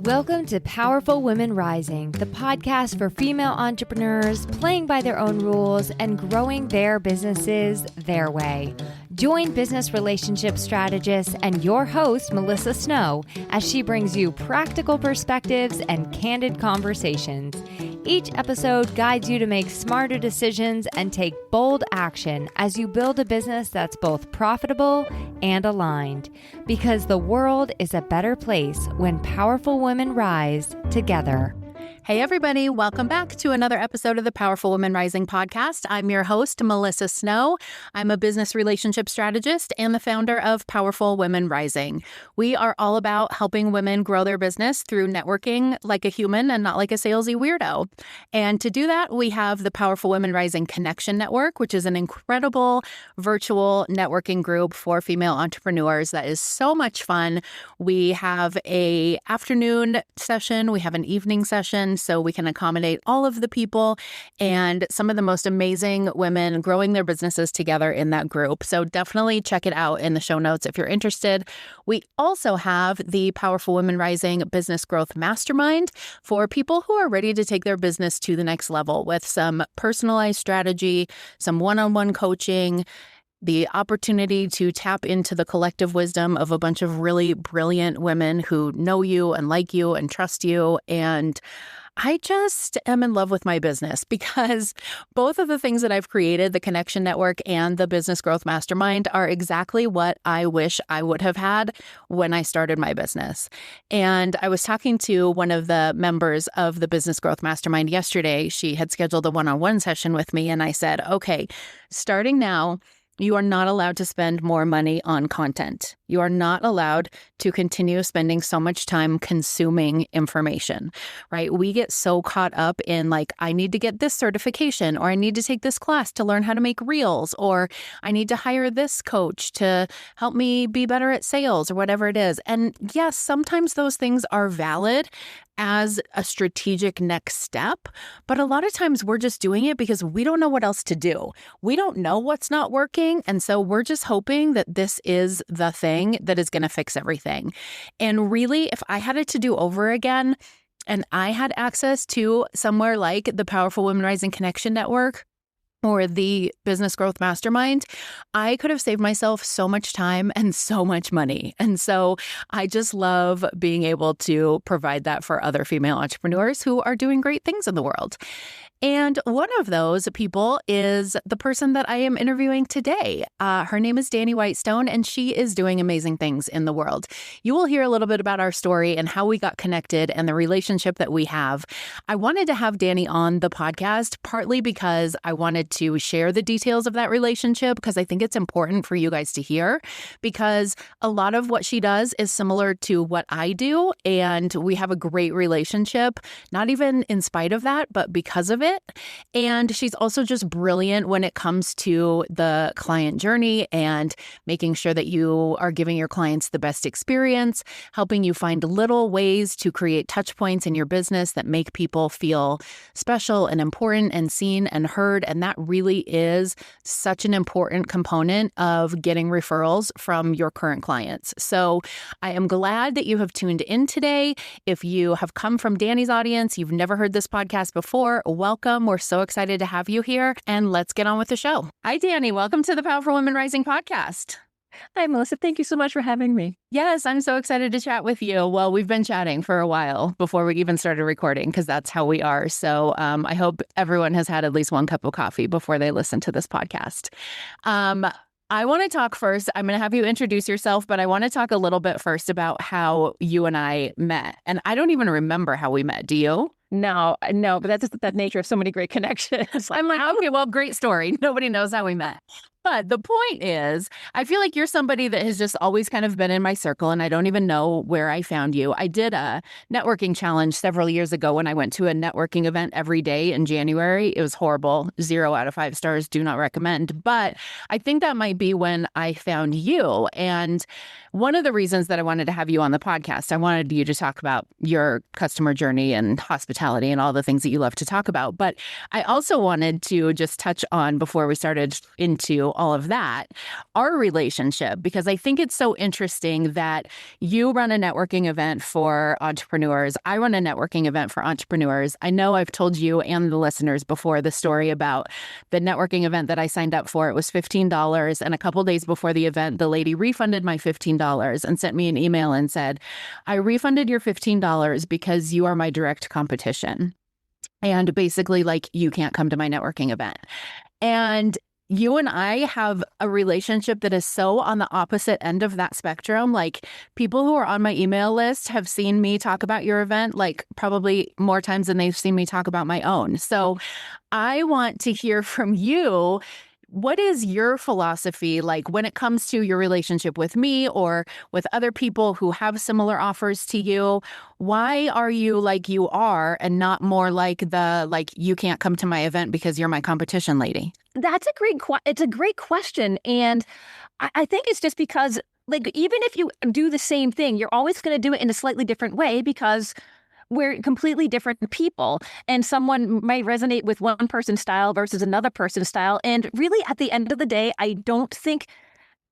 Welcome to Powerful Women Rising, the podcast for female entrepreneurs playing by their own rules and growing their businesses their way. Join business relationship strategist and your host, Melissa Snow, as she brings you practical perspectives and candid conversations. Each episode guides you to make smarter decisions and take bold action as you build a business that's both profitable and aligned. Because the world is a better place when powerful women rise together. Hey, everybody. Welcome back to another episode of the Powerful Women Rising podcast. I'm your host, Melissa Snow. I'm a business relationship strategist and the founder of Powerful Women Rising. We are all about helping women grow their business through networking like a human and not like a salesy weirdo. And to do that, we have the Powerful Women Rising Connection Network, which is an incredible virtual networking group for female entrepreneurs that is so much fun. We have an afternoon session. We have an evening session, so we can accommodate all of the people and some of the most amazing women growing their businesses together in that group. So definitely check it out in the show notes if you're interested. We also have the Powerful Women Rising Business Growth Mastermind for people who are ready to take their business to the next level with some personalized strategy, some one-on-one coaching, the opportunity to tap into the collective wisdom of a bunch of really brilliant women who know you and like you and trust you. And I just am in love with my business because both of the things that I've created, the Connection Network and the Business Growth Mastermind, are exactly what I wish I would have had when I started my business. And I was talking to one of the members of the Business Growth Mastermind yesterday. She had scheduled a one-on-one session with me, and I said, okay, starting now, you are not allowed to spend more money on content. You are not allowed to continue spending so much time consuming information, right? We get so caught up in I need to get this certification, or I need to take this class to learn how to make reels, or I need to hire this coach to help me be better at sales, or whatever it is. And yes, sometimes those things are valid as a strategic next step. But a lot of times we're just doing it because we don't know what else to do. We don't know what's not working. And so we're just hoping that this is the thing that is going to fix everything. And really, if I had it to do over again and I had access to somewhere like the Powerful Women Rising Connection Network or the Business Growth Mastermind, I could have saved myself so much time and so much money. And so I just love being able to provide that for other female entrepreneurs who are doing great things in the world. And one of those people is the person that I am interviewing today. Her name is Dani Whitestone, and she is doing amazing things in the world. You will hear a little bit about our story and how we got connected and the relationship that we have. I wanted to have Dani on the podcast, partly because I wanted to share the details of that relationship, because I think it's important for you guys to hear, because a lot of what she does is similar to what I do, and we have a great relationship, not even in spite of that, but because of it. And she's also just brilliant when it comes to the client journey and making sure that you are giving your clients the best experience, helping you find little ways to create touch points in your business that make people feel special and important and seen and heard. And that really is such an important component of getting referrals from your current clients. So I am glad that you have tuned in today. If you have come from Dani's audience, you've never heard this podcast before, welcome. We're so excited to have you here, and let's get on with the show. Hi, Dani. Welcome to the Powerful Women Rising podcast. Hi, Melissa. Thank you so much for having me. Yes, I'm so excited to chat with you. Well, we've been chatting for a while before we even started recording, because that's how we are. So I hope everyone has had at least one cup of coffee before they listen to this podcast. I want to talk first. I'm going to have you introduce yourself, but I want to talk a little bit first about how you and I met. And I don't even remember how we met. Do you? No, but that's just the nature of so many great connections. I'm like, okay, well, great story. Nobody knows how we met. But the point is, I feel like you're somebody that has just always kind of been in my circle, and I don't even know where I found you. I did a networking challenge several years ago when I went to a networking event every day in January. It was horrible. 0 out of 5 stars. Do not recommend. But I think that might be when I found you. And one of the reasons that I wanted to have you on the podcast, I wanted you to talk about your customer journey and hospitality and all the things that you love to talk about. But I also wanted to just touch on, before we started into all of that, our relationship, because I think it's so interesting that you run a networking event for entrepreneurs. I run a networking event for entrepreneurs. I know I've told you and the listeners before the story about the networking event that I signed up for. It was $15. And a couple of days before the event, the lady refunded my $15 and sent me an email and said, I refunded your $15 because you are my direct competition. And basically, like, you can't come to my networking event. And you and I have a relationship that is so on the opposite end of that spectrum. Like, people who are on my email list have seen me talk about your event, like, probably more times than they've seen me talk about my own. So I want to hear from you. What is your philosophy like when it comes to your relationship with me or with other people who have similar offers to you? Why are you like you are and not more like you can't come to my event because you're my competition lady? That's it's a great question. And I think it's just because, like, even if you do the same thing, you're always going to do it in a slightly different way because we're completely different people, and someone might resonate with one person's style versus another person's style. And really, at the end of the day, I don't think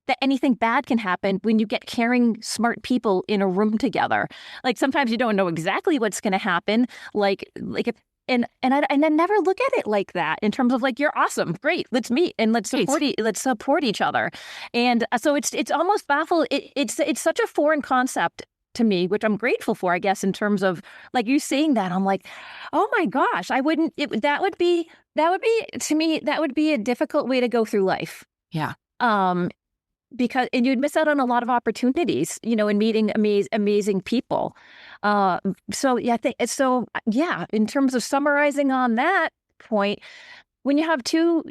that anything bad can happen when you get caring, smart people in a room together. Like, sometimes you don't know exactly what's going to happen. And I never look at it like that in terms of, like, you're awesome, great, let's meet and let's support each other. And so it's almost baffled. It's such a foreign concept to me, which I'm grateful for, I guess, in terms of, like, you saying that. I'm like, oh my gosh, that would be to me, that would be a difficult way to go through life. Yeah. Because you'd miss out on a lot of opportunities, in meeting amazing people. So yeah, in terms of summarizing on that point, when you have two,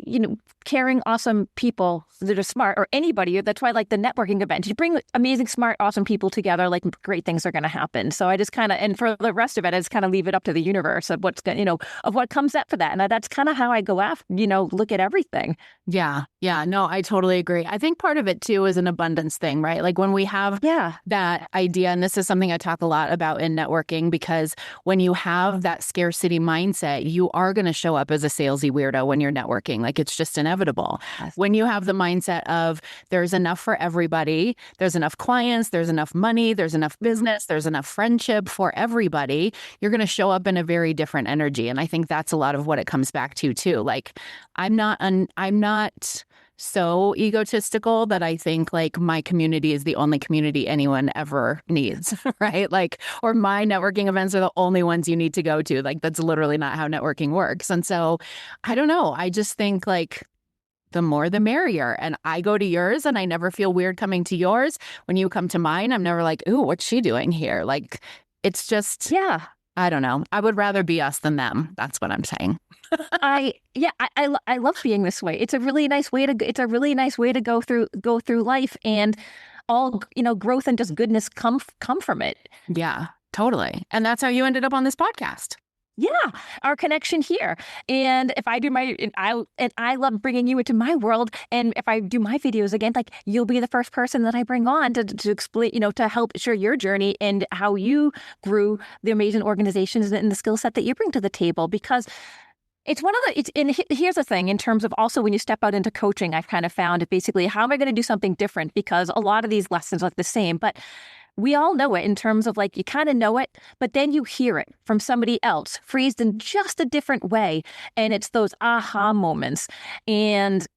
caring, awesome people that are smart, or anybody, that's why I like the networking event. You bring amazing, smart, awesome people together, like, great things are going to happen. So I just kind of, and for the rest of it, I just kind of leave it up to the universe of what's going, of what comes up for that. And that's kind of how I go after, look at everything. Yeah. Yeah. No, I totally agree. I think part of it too is an abundance thing, right? Like, when we have that idea, and this is something I talk a lot about in networking, because when you have that scarcity mindset, you are going to show up as a salesy weirdo when you're networking. Like, it's just inevitable. Yes. When you have the mindset of there's enough for everybody, there's enough clients, there's enough money, there's enough business, there's enough friendship for everybody, you're going to show up in a very different energy. And I think that's a lot of what it comes back to too. Like, I'm not so egotistical that I think, like, my community is the only community anyone ever needs, right? Like, or my networking events are the only ones you need to go to. Like, that's literally not how networking works. And so I don't know. I just think, like, the more the merrier. And I go to yours and I never feel weird coming to yours. When you come to mine, I'm never like, ooh, what's she doing here? Like, it's just, I don't know. I would rather be us than them. That's what I'm saying. I love being this way. It's a really nice way to go through life, and all, growth and just goodness come from it. Yeah, totally. And that's how you ended up on this podcast. Yeah, our connection here. And if I do I love bringing you into my world. And if I do my videos again, like, you'll be the first person that I bring on to explain, to help share your journey and how you grew the amazing organizations and the skill set that you bring to the table. Because it's here's the thing, in terms of also when you step out into coaching, I've kind of found basically, how am I going to do something different? Because a lot of these lessons are the same, but we all know it in terms of, like, you kind of know it, but then you hear it from somebody else phrased in just a different way. And it's those aha moments. And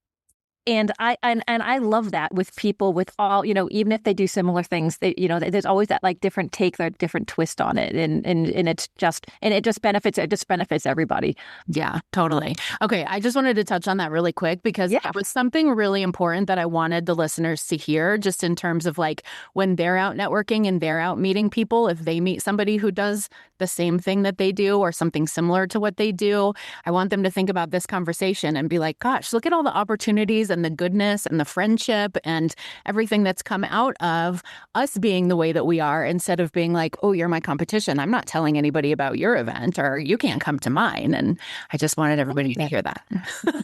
I love that with people, with all, even if they do similar things, there's always that, like, different take, that different twist on it. And it just benefits everybody. Yeah, totally. Okay. I just wanted to touch on that really quick, because it was something really important that I wanted the listeners to hear, just in terms of, like, when they're out networking and they're out meeting people, if they meet somebody who does the same thing that they do or something similar to what they do, I want them to think about this conversation and be like, gosh, look at all the opportunities and the goodness and the friendship and everything that's come out of us being the way that we are, instead of being like, oh, you're my competition, I'm not telling anybody about your event, or you can't come to mine. And I just wanted everybody to hear that.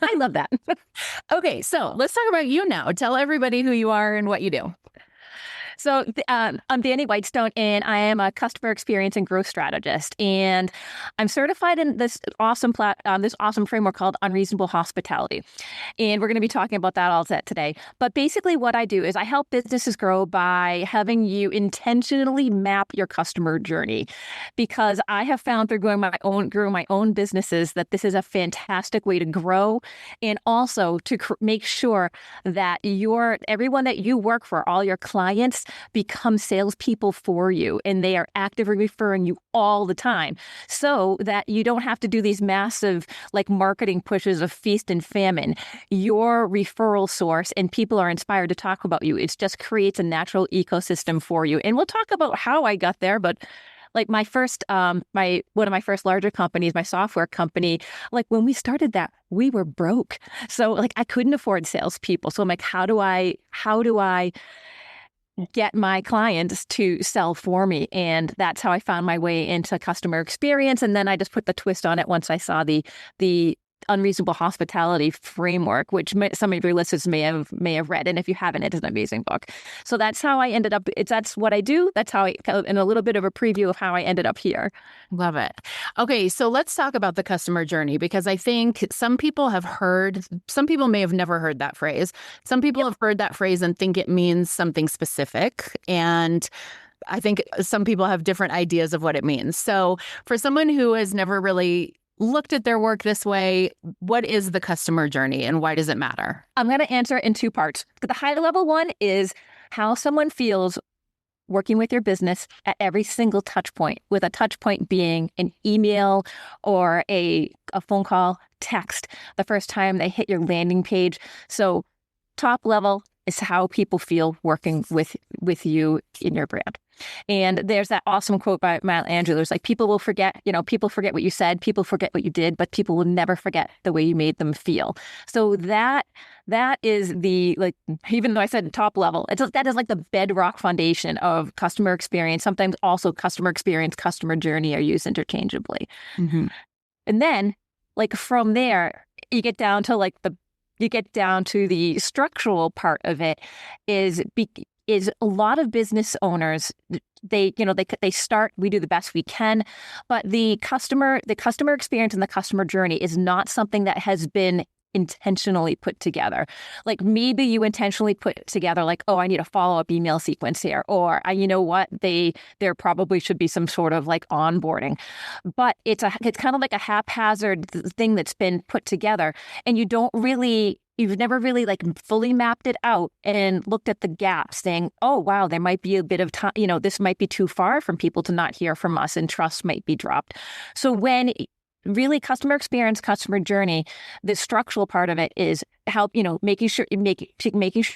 I love that. Okay, so let's talk about you now. Tell everybody who you are and what you do. I'm Dani Whitestone, and I am a customer experience and growth strategist. And I'm certified in this awesome framework called Unreasonable Hospitality. And we're going to be talking about that all set today. But basically what I do is I help businesses grow by having you intentionally map your customer journey. Because I have found through growing my own businesses that this is a fantastic way to grow, and also to make sure that everyone that you work for, all your clients, become salespeople for you, and they are actively referring you all the time, so that you don't have to do these massive marketing pushes of feast and famine. Your referral source and people are inspired to talk about you. It just creates a natural ecosystem for you. And we'll talk about how I got there, but my first, one of my first larger companies, my software company, when we started that, we were broke. So I couldn't afford salespeople. So I'm like, how do I get my clients to sell for me? And that's how I found my way into customer experience. And then I just put the twist on it once I saw the Unreasonable Hospitality framework, which some of your listeners may have read. And if you haven't, it's an amazing book. So that's how I ended up. That's what I do. That's how and a little bit of a preview of how I ended up here. Love it. Okay, so let's talk about the customer journey, because I think some people may have never heard that phrase. Some people have heard that phrase and think it means something specific. And I think some people have different ideas of what it means. So for someone who has never really looked at their work this way, what is the customer journey and why does it matter? I'm going to answer it in two parts. The high level one is how someone feels working with your business at every single touch point, with a touch point being an email or a phone call, text, the first time they hit your landing page. So top level is how people feel working with you in your brand. And there's that awesome quote by Maya Angelou. It's people will forget, people forget what you said, people forget what you did, but people will never forget the way you made them feel. So that is even though I said top level, that is the bedrock foundation of customer experience. Sometimes also customer experience, customer journey are used interchangeably. Mm-hmm. And then from there, you get down to the structural part of it is a lot of business owners, they start, we do the best we can, but the customer experience and the customer journey is not something that has been intentionally put together. Maybe you intentionally put together I need a follow-up email sequence here, or there probably should be some sort of onboarding, but it's kind of a haphazard thing that's been put together, and you've never really fully mapped it out and looked at the gaps, saying, oh, wow, there might be a bit of time, this might be too far from people to not hear from us, and trust might be dropped. So when really customer experience, customer journey, the structural part of it is making sure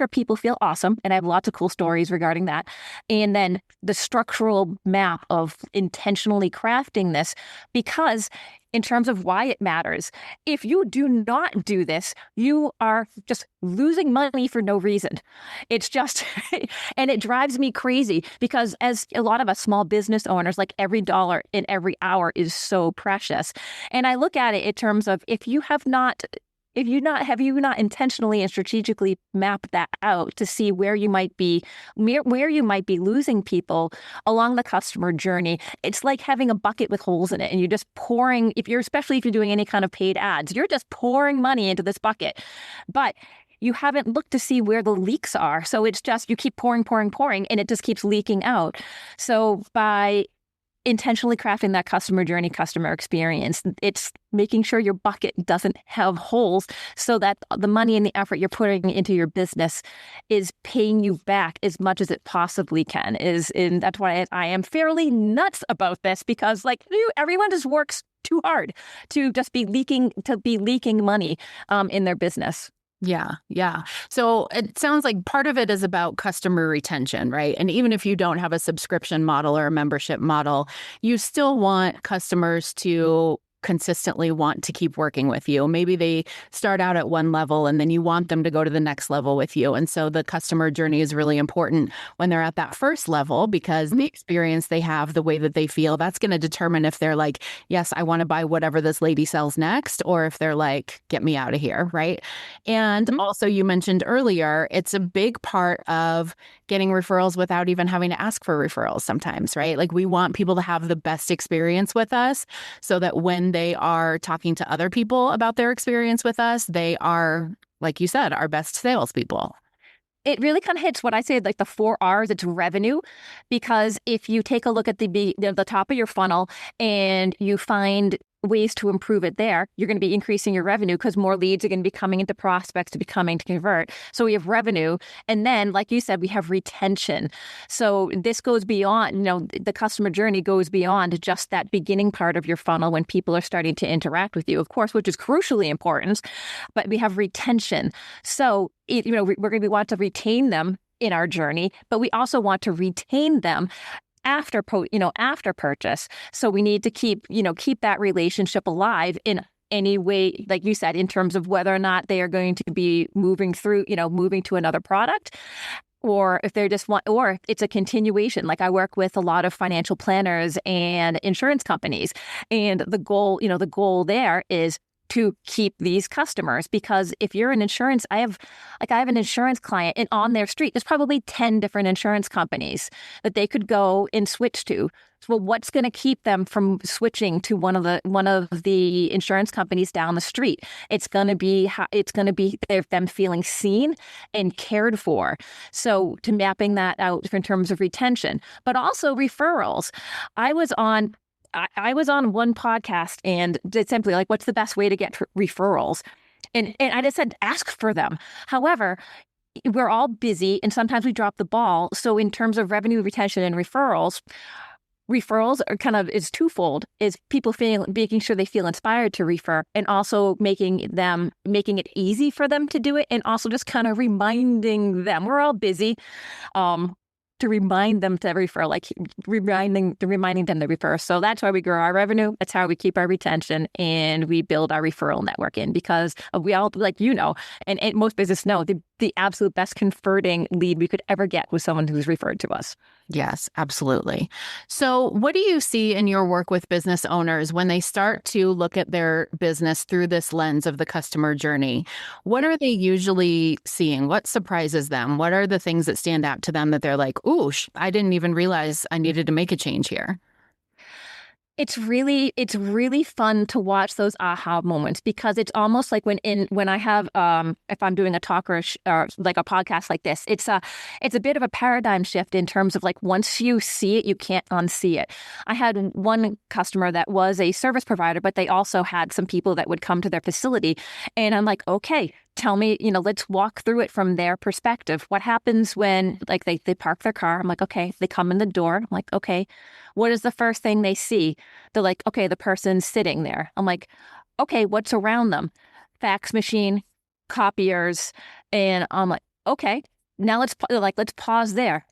people feel awesome. And I have lots of cool stories regarding that. And then the structural map of intentionally crafting this, because in terms of why it matters, if you do not do this, you are just losing money for no reason. It's just, and it drives me crazy, because as a lot of us small business owners, every dollar in every hour is so precious. And I look at it in terms of, have you not intentionally and strategically mapped that out to see where you might be losing people along the customer journey? It's like having a bucket with holes in it, and you're just pouring, especially if you're doing any kind of paid ads, you're just pouring money into this bucket, but you haven't looked to see where the leaks are. So it's just, you keep pouring, and it just keeps leaking out. So by intentionally crafting that customer journey, customer experience, it's making sure your bucket doesn't have holes, so that the money and the effort you're putting into your business is paying you back as much as it possibly can. And that's why I am fairly nuts about this, because everyone just works too hard to just be leaking money in their business. Yeah. So it sounds like part of it is about customer retention, right? And even if you don't have a subscription model or a membership model, you still want customers to consistently want to keep working with you. Maybe they start out at one level and then you want them to go to the next level with you. And so the customer journey is really important when they're at that first level, because the experience they have, the way that they feel, that's going to determine if they're like, yes, I want to buy whatever this lady sells next, or if they're like, get me out of here, right? And also, you mentioned earlier, it's a big part of getting referrals without even having to ask for referrals sometimes, right? Like, we want people to have the best experience with us so that when they are talking to other people about their experience with us, they are, like you said, our best salespeople. It really kind of hits what I say, like the 4 R's. It's revenue, because if you take a look at the top of your funnel and you find ways to improve it there, you're going to be increasing your revenue because more leads are going to be coming into prospects to be coming to convert. So we have revenue. And then, like you said, we have retention. So this goes beyond, the customer journey goes beyond just that beginning part of your funnel when people are starting to interact with you, of course, which is crucially important, but we have retention. So, we're going to want to retain them in our journey, but we also want to retain them after purchase. So we need to keep that relationship alive in any way, like you said, in terms of whether or not they are going to be moving to another product, or if they're or it's a continuation. Like, I work with a lot of financial planners and insurance companies, and the goal there is to keep these customers, because if you're an insurance, I have an insurance client, and on their street, there's probably 10 different insurance companies that they could go and switch to. So, well, what's going to keep them from switching to one of the insurance companies down the street? It's going to be them feeling seen and cared for. So, to mapping that out in terms of retention, but also referrals. I was on one podcast, and it's simply like, what's the best way to get referrals? And I just said, ask for them. However, we're all busy and sometimes we drop the ball. So in terms of revenue retention and referrals are is twofold: is people making sure they feel inspired to refer, and also making it easy for them to do it, and also just kind of reminding them. We're all busy. To remind them to refer, like reminding them to refer. So that's why we grow our revenue. That's how we keep our retention, and we build our referral network in, because we all, and most businesses know, the absolute best converting lead we could ever get was someone who's referred to us. Yes, absolutely. So what do you see in your work with business owners when they start to look at their business through this lens of the customer journey? What are they usually seeing? What surprises them? What are the things that stand out to them that they're like, ooh, I didn't even realize I needed to make a change here? It's really fun to watch those aha moments, because it's almost like when I have if I'm doing a talk or like a podcast like this, it's a bit of a paradigm shift in terms of, like, once you see it, you can't unsee it. I had one customer that was a service provider, but they also had some people that would come to their facility, and I'm like, okay, tell me, let's walk through it from their perspective. What happens when, like, they park their car? I'm like, okay. They come in the door. I'm like, okay. What is the first thing they see? They're like, okay, the person's sitting there. I'm like, okay, what's around them? Fax machine, copiers. And I'm like, okay, now let's pause there.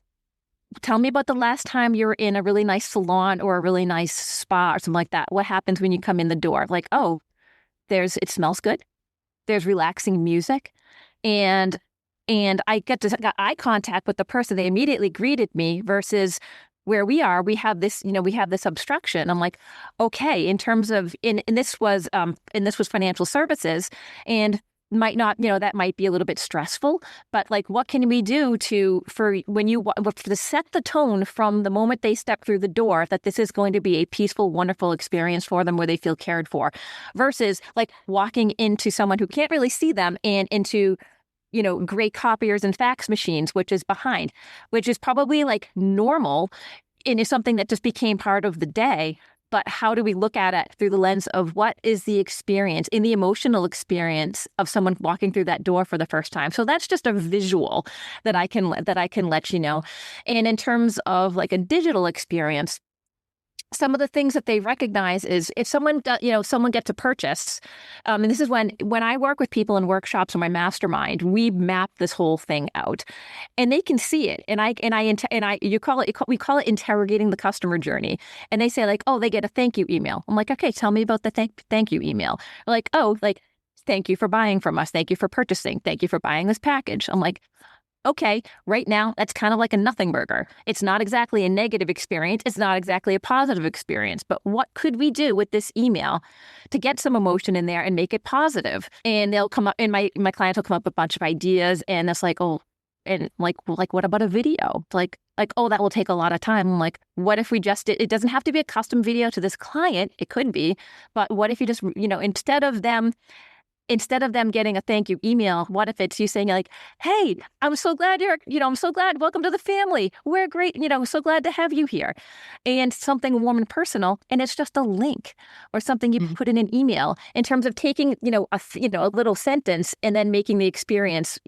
Tell me about the last time you were in a really nice salon or a really nice spa or something like that. What happens when you come in the door? Like, oh, it smells good. There's relaxing music, and I got eye contact with the person. They immediately greeted me, versus where we have this obstruction. I'm like, okay, in terms of, and this was financial services, and that might be a little bit stressful, but, like, what can we do to set the tone from the moment they step through the door, that this is going to be a peaceful, wonderful experience for them where they feel cared for, versus, like, walking into someone who can't really see them and into, great copiers and fax machines, which is probably, like, normal, and is something that just became part of the day. But how do we look at it through the lens of what is the experience, in the emotional experience of someone walking through that door for the first time? So that's just a visual that I can let you know. And in terms of, like, a digital experience, some of the things that they recognize is if someone gets a purchase, and this is when I work with people in workshops or my mastermind, we map this whole thing out, and they can see it. We call it interrogating the customer journey. And they say like, oh, they get a thank you email. I'm like, okay, tell me about the thank you email. Like, oh, like, thank you for buying from us. Thank you for purchasing. Thank you for buying this package. I'm like, okay, right now, that's kind of like a nothing burger. It's not exactly a negative experience. It's not exactly a positive experience. But what could we do with this email to get some emotion in there and make it positive? And they'll come up, and my clients will come up with a bunch of ideas. And it's like, oh, and like what about a video? Like, oh, that will take a lot of time. I'm like, what if we just did, it doesn't have to be a custom video to this client. It could be. But what if you just, instead of them getting a thank you email, what if it's you saying like, hey, I'm so glad welcome to the family. We're great, so glad to have you here. And something warm and personal. And it's just a link or something you put in an email in terms of taking, a little sentence and then making the experience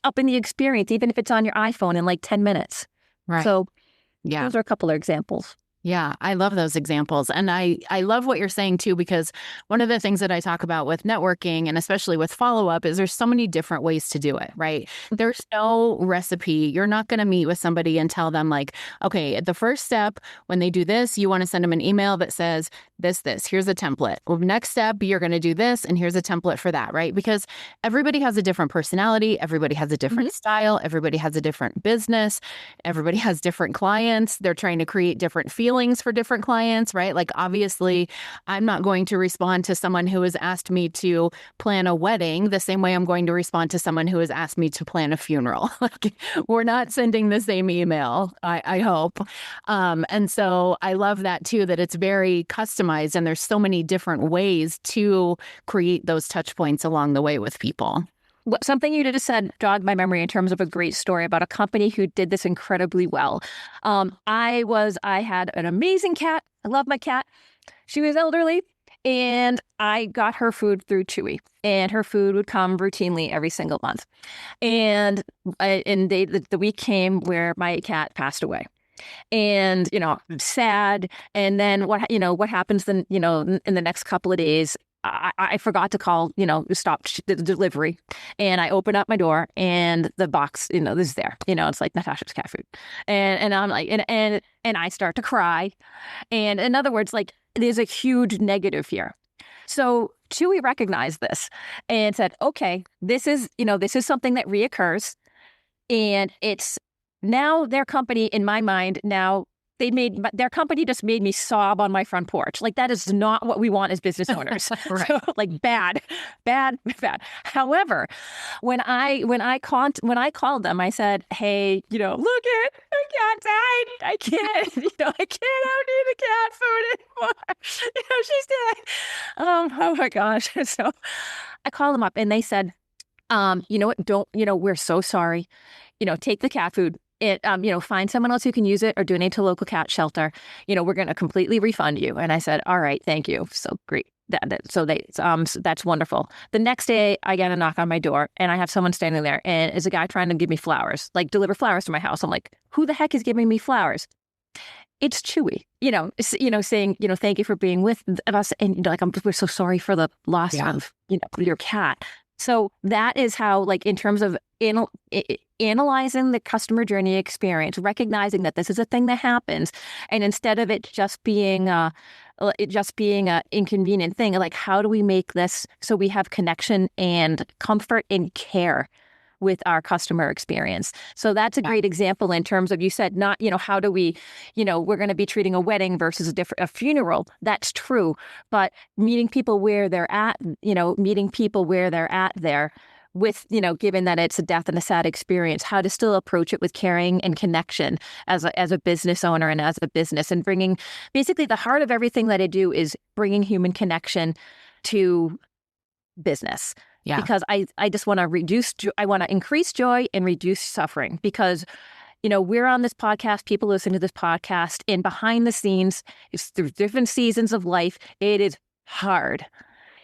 up in the experience, even if it's on your iPhone in like 10 minutes. Right. So yeah, those are a couple of examples. Yeah, I love those examples. And I love what you're saying too, because one of the things that I talk about with networking and especially with follow-up is there's so many different ways to do it, right? There's no recipe. You're not going to meet with somebody and tell them like, okay, the first step, when they do this, you want to send them an email that says this, here's a template. Well, next step, you're going to do this and here's a template for that, right? Because everybody has a different personality. Everybody has a different style. Everybody has a different business. Everybody has different clients. They're trying to create different feelings for different clients, right? Like, obviously, I'm not going to respond to someone who has asked me to plan a wedding the same way I'm going to respond to someone who has asked me to plan a funeral. Like, we're not sending the same email, I hope. And so I love that too, that it's very customized and there's so many different ways to create those touch points along the way with people. Something you just said jogged my memory in terms of a great story about a company who did this incredibly well. I had an amazing cat. I love my cat. She was elderly, and I got her food through Chewy, and her food would come routinely every single month. And the week came where my cat passed away. And, sad. And then what happens then, in the next couple of days, I forgot to call, stop the delivery. And I open up my door and the box, is there. It's like Natasha's cat food. And I'm like, and I start to cry. And in other words, like, there's a huge negative here. So Chewy recognized this and said, okay, this is something that reoccurs. And it's now their company, in my mind, their company just made me sob on my front porch. Like, that is not what we want as business owners. Right. So, like, bad. However, when I called them, I said, hey, look it, my cat died. I can't, I don't need the cat food anymore. She's dead. Oh my gosh. So I called them up and they said, we're so sorry. Take the cat food. Find someone else who can use it or donate to a local cat shelter. We're going to completely refund you. And I said, all right, thank you. So great. That's wonderful. The next day I get a knock on my door and I have someone standing there and is a guy trying to give me flowers, like deliver flowers to my house. I'm like, who the heck is giving me flowers? It's Chewy, saying, thank you for being with us. And we're so sorry for the loss of, your cat. So that is how, like, in terms of analyzing the customer journey experience, recognizing that this is a thing that happens, and instead of it just being a inconvenient thing, like, how do we make this so we have connection and comfort and care with our customer experience? So that's a great example in terms of, you said, not, how do we, we're going to be treating a wedding versus a funeral. That's true. But meeting people where they're at, there with, given that it's a death and a sad experience, how to still approach it with caring and connection as a business owner and as a business, and bringing, basically, the heart of everything that I do is bringing human connection to business. Yeah. Because I just want to I want to increase joy and reduce suffering, because, we're on this podcast, people listen to this podcast, and behind the scenes, it's through different seasons of life, it is hard.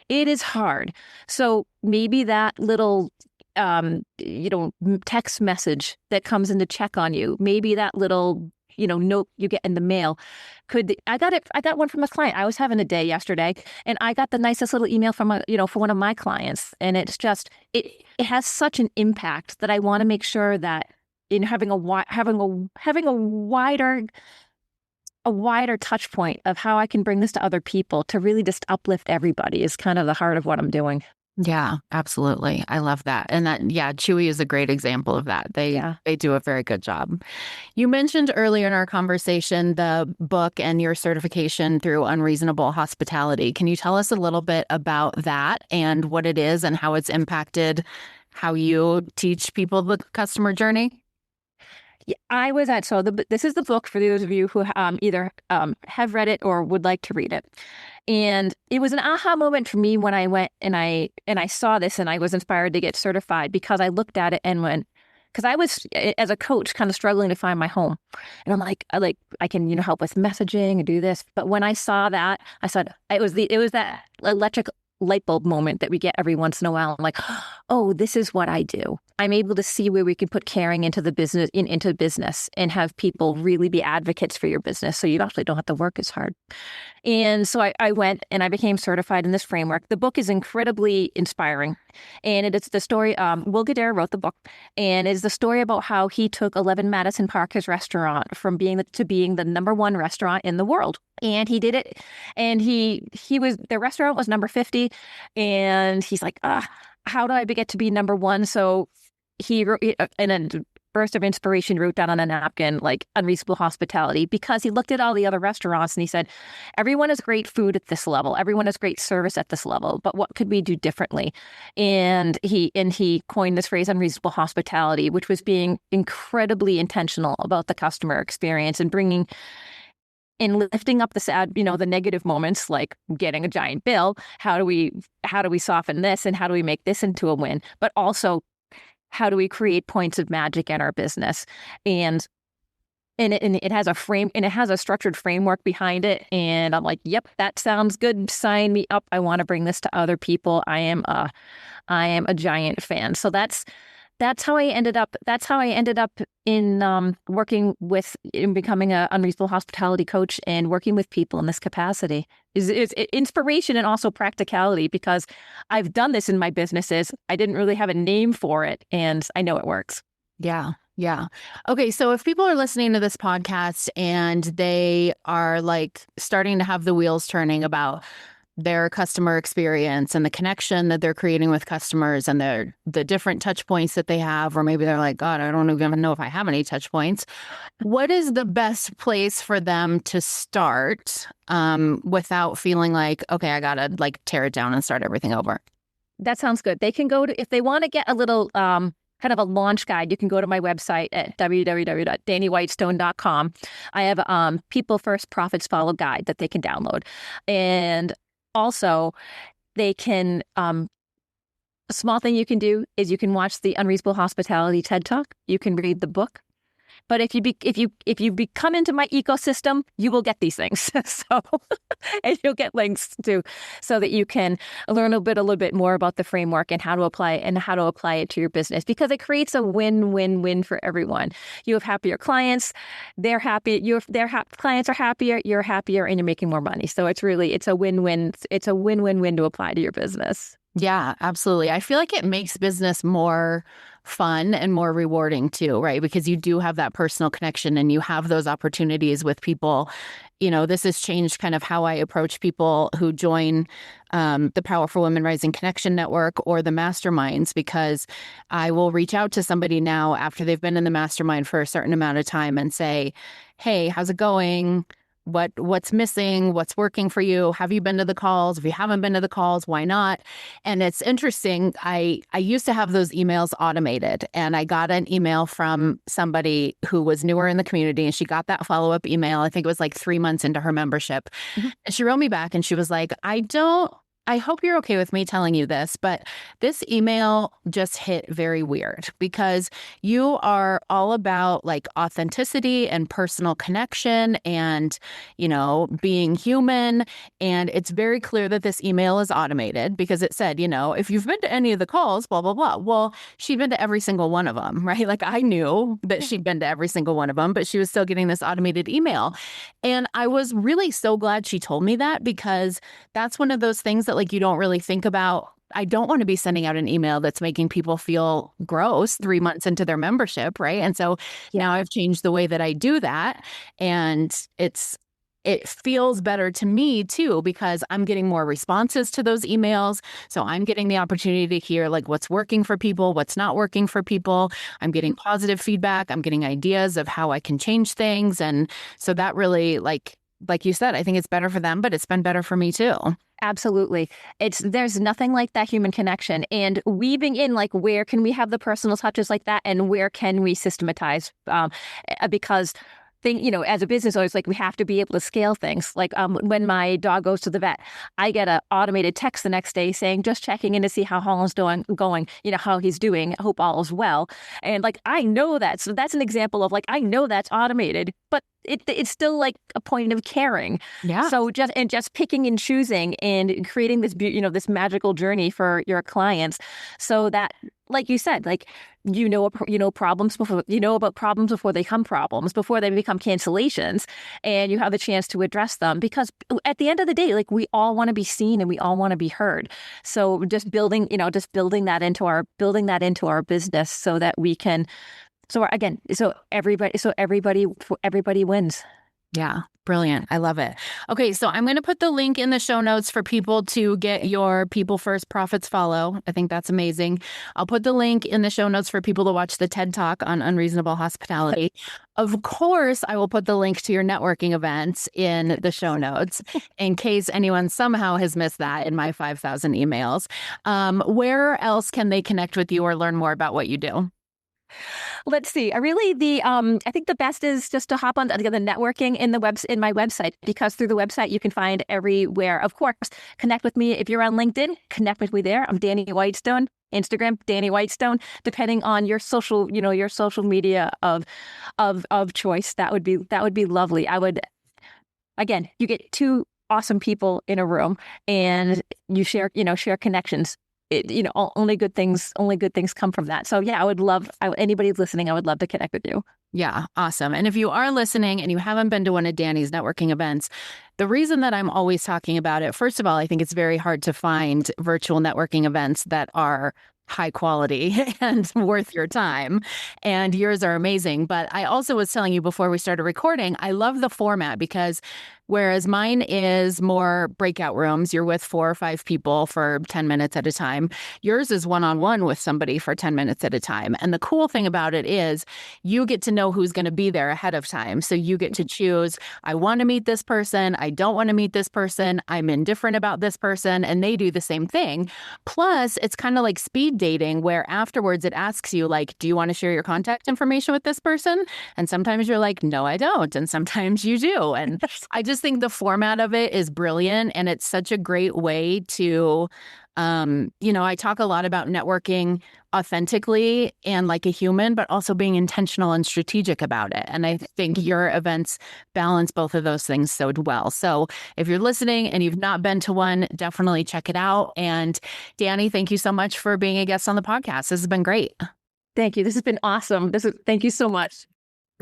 It is hard. So maybe that little, text message that comes in to check on you, maybe that little note you get in the mail. I got one from a client. I was having a day yesterday, and I got the nicest little email from for one of my clients, and it's just it has such an impact that I want to make sure that in having a wider touch point of how I can bring this to other people to really just uplift everybody is kind of the heart of what I'm doing. Yeah, absolutely. I love that. And Chewy is a great example of that. They do a very good job. You mentioned earlier in our conversation the book and your certification through Unreasonable Hospitality. Can you tell us a little bit about that and what it is and how it's impacted how you teach people the customer journey? Yeah, this is the book for those of you who either have read it or would like to read it. And it was an aha moment for me when I went and I saw this and I was inspired to get certified because I looked at it and went, because I was, as a coach, kind of struggling to find my home. And I'm like, I can, help with messaging and do this. But when I saw that, I said, it was that electric light bulb moment that we get every once in a while. I'm like, oh, this is what I do. I'm able to see where we can put caring into the business, into business, and have people really be advocates for your business, so you actually don't have to work as hard. And so I went and I became certified in this framework. The book is incredibly inspiring, and it's the story. Will Guidara wrote the book, and it's the story about how he took 11 Madison Park, his restaurant, from being the #1 restaurant in the world. And he did it, and the restaurant was number 50, and he's like, how do I get to be #1? So he wrote in a burst of inspiration, wrote down on a napkin, like, unreasonable hospitality, because he looked at all the other restaurants and he said, everyone has great food at this level. Everyone has great service at this level, but what could we do differently? And he coined this phrase, unreasonable hospitality, which was being incredibly intentional about the customer experience and bringing and lifting up the sad, the negative moments, like getting a giant bill. How do we soften this, and how do we make this into a win? But also, how do we create points of magic in our business? And it has a structured framework behind it. And I'm like, yep, that sounds good. Sign me up. I want to bring this to other people. I am a giant fan. So that's how I ended up. That's how I ended up in becoming an unreasonable hospitality coach and working with people in this capacity. Is inspiration and also practicality, because I've done this in my businesses. I didn't really have a name for it, and I know it works. Yeah. Yeah. Okay. So if people are listening to this podcast and they are like starting to have the wheels turning about their customer experience and the connection that they're creating with customers and the different touch points that they have, or maybe they're like, God, I don't even know if I have any touch points. What is the best place for them to start without feeling like, okay, I got to like tear it down and start everything over? That sounds good. They can go to, if they want to get a little kind of a launch guide, you can go to my website at www.daniwhitestone.com. I have People First, Profits Follow guide that they can download. And also, they can, a small thing you can do is you can watch the Unreasonable Hospitality TED Talk. You can read the book. But if you come into my ecosystem, you will get these things. So, and you'll get links to, so that you can learn a little bit more about the framework and how to apply it to your business, because it creates a win-win-win for everyone. You have happier clients, they're happy, clients are happier, you're happier, and you're making more money. So it's a win-win. It's a win-win-win to apply to your business. Yeah, absolutely. I feel like it makes business more fun and more rewarding too, right? Because you do have that personal connection and you have those opportunities with people. This has changed kind of how I approach people who join the Powerful Women Rising Connection Network or the masterminds, because I will reach out to somebody now after they've been in the mastermind for a certain amount of time and say, hey, how's it going? What's missing? What's working for you? Have you been to the calls? If you haven't been to the calls, why not? And it's interesting. I used to have those emails automated, and I got an email from somebody who was newer in the community, and she got that follow-up email. I think it was like 3 months into her membership. Mm-hmm. And she wrote me back and she was like, I don't I hope you're okay with me telling you this, but this email just hit very weird because you are all about like authenticity and personal connection and, being human. And it's very clear that this email is automated because it said, if you've been to any of the calls, blah, blah, blah. Well, she'd been to every single one of them, right? Like I knew that she'd been to every single one of them, but she was still getting this automated email. And I was really so glad she told me that because that's one of those things that like you don't really think about. I don't want to be sending out an email that's making people feel gross 3 months into their membership, right? And so now I've changed the way that I do that. And it feels better to me too, because I'm getting more responses to those emails. So I'm getting the opportunity to hear like what's working for people, what's not working for people. I'm getting positive feedback. I'm getting ideas of how I can change things. And so that really, like you said, I think it's better for them, but it's been better for me too. Absolutely. There's nothing like that human connection, and weaving in like where can we have the personal touches like that and where can we systematize because as a business owner, it's like we have to be able to scale things. Like when my dog goes to the vet, I get an automated text the next day saying, just checking in to see how Holland's going, how he's doing. I hope all is well. And like, I know that. So that's an example of like, I know that's automated, but it's still like a point of caring. Yeah. So just picking and choosing and creating this, this magical journey for your clients so that, like you said, like, problems before, about problems before they become problems, before they become cancellations, and you have the chance to address them. Because at the end of the day, like we all want to be seen and we all want to be heard. So just building that into our business so that we can, so everybody wins. Yeah. Brilliant. I love it. Okay. So I'm going to put the link in the show notes for people to get your People First Profits Follow. I think that's amazing. I'll put the link in the show notes for people to watch the TED Talk on unreasonable hospitality. Of course, I will put the link to your networking events in the show notes in case anyone somehow has missed that in my 5,000 emails. Where else can they connect with you or learn more about what you do? Let's see. I think the best is just to hop on the networking in my website, because through the website you can find everywhere. Of course, connect with me if you're on LinkedIn. Connect with me there. I'm Dani Whitestone. Instagram, Dani Whitestone. Depending on your social media of choice, that would be lovely. You get two awesome people in a room, and you share connections. Only good things come from that. So yeah, anybody listening, I would love to connect with you. Yeah, awesome. And if you are listening and you haven't been to one of Dani's networking events, the reason that I'm always talking about it, first of all, I think it's very hard to find virtual networking events that are high quality and worth your time. And yours are amazing. But I also was telling you before we started recording, I love the format because whereas mine is more breakout rooms, you're with 4 or 5 people for 10 minutes at a time. Yours is one-on-one with somebody for 10 minutes at a time. And the cool thing about it is you get to know who's going to be there ahead of time. So you get to choose, I want to meet this person. I don't want to meet this person. I'm indifferent about this person. And they do the same thing. Plus, it's kind of like speed dating where afterwards it asks you like, do you want to share your contact information with this person? And sometimes you're like, no, I don't. And sometimes you do. And I just think the format of it is brilliant. And it's such a great way to, I talk a lot about networking authentically and like a human, but also being intentional and strategic about it. And I think your events balance both of those things so well. So if you're listening and you've not been to one, definitely check it out. And Dani, thank you so much for being a guest on the podcast. This has been great. Thank you. This has been awesome. Thank you so much.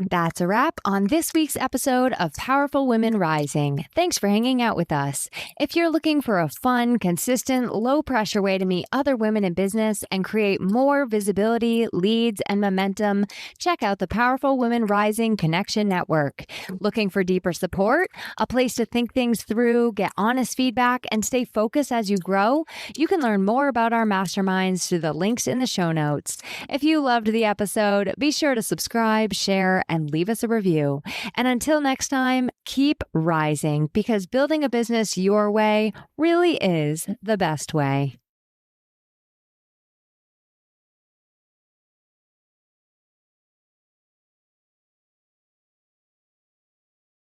That's a wrap on this week's episode of Powerful Women Rising. Thanks for hanging out with us. If you're looking for a fun, consistent, low-pressure way to meet other women in business and create more visibility, leads, and momentum, check out the Powerful Women Rising Connection Network. Looking for deeper support, a place to think things through, get honest feedback, and stay focused as you grow? You can learn more about our masterminds through the links in the show notes. If you loved the episode, be sure to subscribe, share, and leave us a review. And until next time, keep rising, because building a business your way really is the best way.